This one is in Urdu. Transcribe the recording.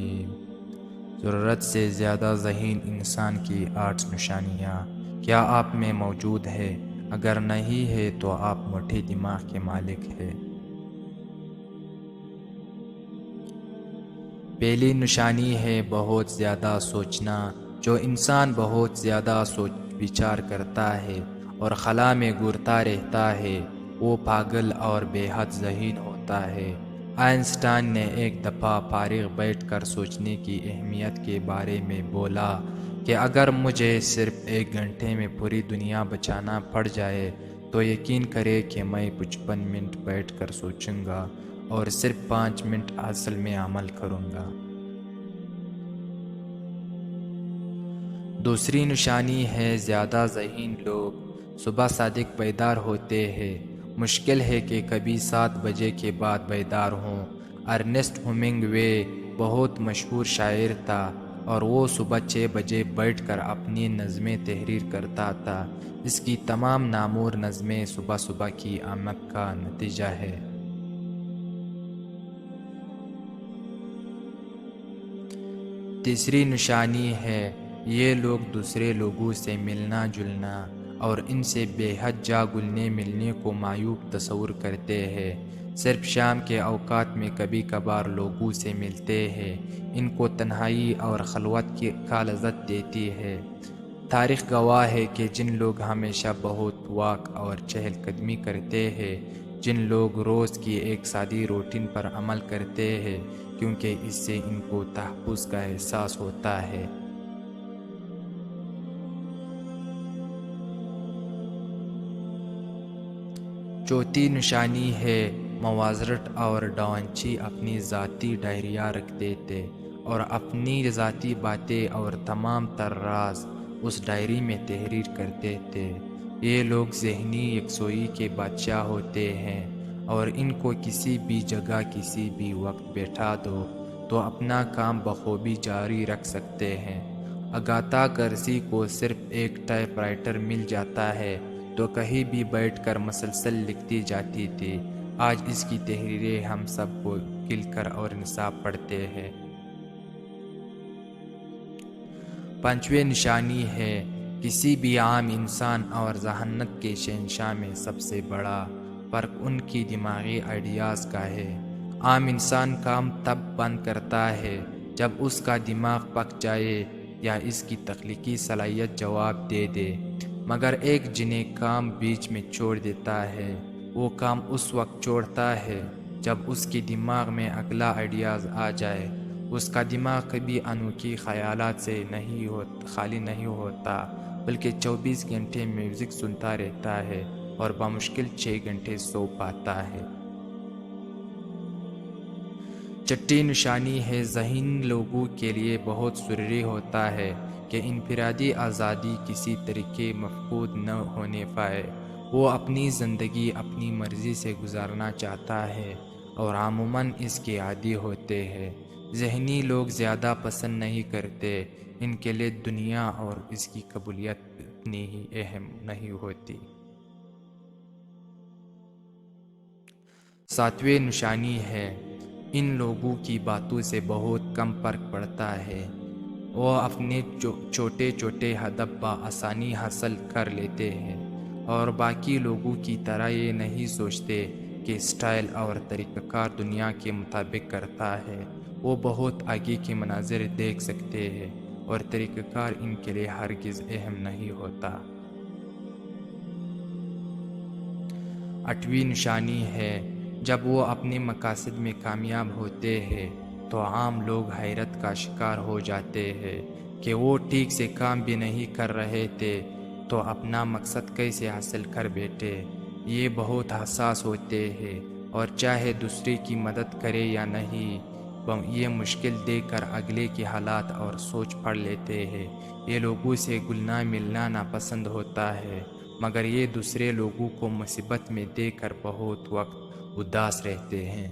الرجیم۔ ضرورت سے زیادہ ذہین انسان کی 8 نشانیاں کیا آپ میں موجود ہے؟ اگر نہیں ہے تو آپ موٹے دماغ کے مالک ہیں۔ پہلی نشانی ہے بہت زیادہ سوچنا۔ جو انسان بہت زیادہ سوچ وچار کرتا ہے اور خلا میں گھرتا رہتا ہے وہ پاگل اور بے حد ذہین ہوتا ہے۔ آئنسٹائن نے ایک دفعہ فارغ بیٹھ کر سوچنے کی اہمیت کے بارے میں بولا کہ اگر مجھے صرف 1 گھنٹے میں پوری دنیا بچانا پڑ جائے تو یقین کرے کہ میں 55 منٹ بیٹھ کر سوچوں گا اور صرف 5 منٹ اصل میں عمل کروں گا۔ دوسری نشانی ہے زیادہ ذہین لوگ صبح صادق بیدار ہوتے ہیں۔ مشکل ہے کہ کبھی 7 بجے کے بعد بیدار ہوں۔ ارنسٹ ہیمنگوے بہت مشہور شاعر تھا اور وہ صبح 6 بجے بیٹھ کر اپنی نظمیں تحریر کرتا تھا۔ اس کی تمام نامور نظمیں صبح صبح کی آمد کا نتیجہ ہے۔ تیسری نشانی ہے یہ لوگ دوسرے لوگوں سے ملنا جلنا اور ان سے بے حد جا گلنے ملنے کو معیوب تصور کرتے ہیں۔ صرف شام کے اوقات میں کبھی کبھار لوگوں سے ملتے ہیں۔ ان کو تنہائی اور خلوت کا لذت دیتی ہے۔ تاریخ گواہ ہے کہ جن لوگ ہمیشہ بہت واک اور چہل قدمی کرتے ہیں، جن لوگ روز کی ایک سادی روٹین پر عمل کرتے ہیں کیونکہ اس سے ان کو تحفظ کا احساس ہوتا ہے۔ چوتھی نشانی ہے مواضرٹ اور ڈاونچی اپنی ذاتی ڈائریاں رکھتے تھے اور اپنی ذاتی باتیں اور تمام تر راز اس ڈائری میں تحریر کرتے تھے۔ یہ لوگ ذہنی یکسوئی کے بادشاہ ہوتے ہیں اور ان کو کسی بھی جگہ کسی بھی وقت بیٹھا دو تو اپنا کام بخوبی جاری رکھ سکتے ہیں۔ اگاتھا کرسی کو صرف ایک ٹائپ رائٹر مل جاتا ہے تو کہیں بھی بیٹھ کر مسلسل لکھتی جاتی تھی۔ آج اس کی تحریریں ہم سب کو کھل کر اور نصاب پڑھتے ہیں۔ 5ویں نشانی ہے کسی بھی عام انسان اور ذہانت کے شہنشاہ میں سب سے بڑا فرق ان کی دماغی آئیڈیاز کا ہے۔ عام انسان کام تب بند کرتا ہے جب اس کا دماغ پک جائے یا اس کی تخلیقی صلاحیت جواب دے دے، مگر ایک جنیں کام بیچ میں چھوڑ دیتا ہے وہ کام اس وقت چھوڑتا ہے جب اس کے دماغ میں اگلا آئیڈیاز آ جائے۔ اس کا دماغ کبھی انوکھی خیالات سے خالی نہیں ہوتا بلکہ 24 گھنٹے میوزک سنتا رہتا ہے اور بمشکل 6 گھنٹے سو پاتا ہے۔ 6ٹھی نشانی ہے ذہین لوگوں کے لیے بہت ضروری ہوتا ہے کہ انفرادی آزادی کسی طریقے مفقود نہ ہونے پائے۔ وہ اپنی زندگی اپنی مرضی سے گزارنا چاہتا ہے اور عموماً اس کے عادی ہوتے ہیں۔ ذہنی لوگ زیادہ پسند نہیں کرتے، ان کے لیے دنیا اور اس کی قبولیت اتنی ہی اہم نہیں ہوتی۔ 7ویں نشانی ہے ان لوگوں کی باتوں سے بہت کم فرق پڑتا ہے۔ وہ اپنے چھوٹے چھوٹے ہدف بآسانی حاصل کر لیتے ہیں اور باقی لوگوں کی طرح یہ نہیں سوچتے کہ سٹائل اور طریقہ کار دنیا کے مطابق کرتا ہے۔ وہ بہت آگے کے مناظر دیکھ سکتے ہیں اور طریقہ کار ان کے لیے ہرگز اہم نہیں ہوتا۔ 8ویں نشانی ہے جب وہ اپنے مقاصد میں کامیاب ہوتے ہیں تو عام لوگ حیرت کا شکار ہو جاتے ہیں کہ وہ ٹھیک سے کام بھی نہیں کر رہے تھے تو اپنا مقصد کیسے حاصل کر بیٹھے۔ یہ بہت حساس ہوتے ہیں اور چاہے دوسرے کی مدد کرے یا نہیں یہ مشکل دیکھ کر اگلے کے حالات اور سوچ پڑھ لیتے ہیں۔ یہ لوگوں سے گلنا ملنا ناپسند ہوتا ہے مگر یہ دوسرے لوگوں کو مصیبت میں دیکھ کر بہت وقت اداس رہتے ہیں۔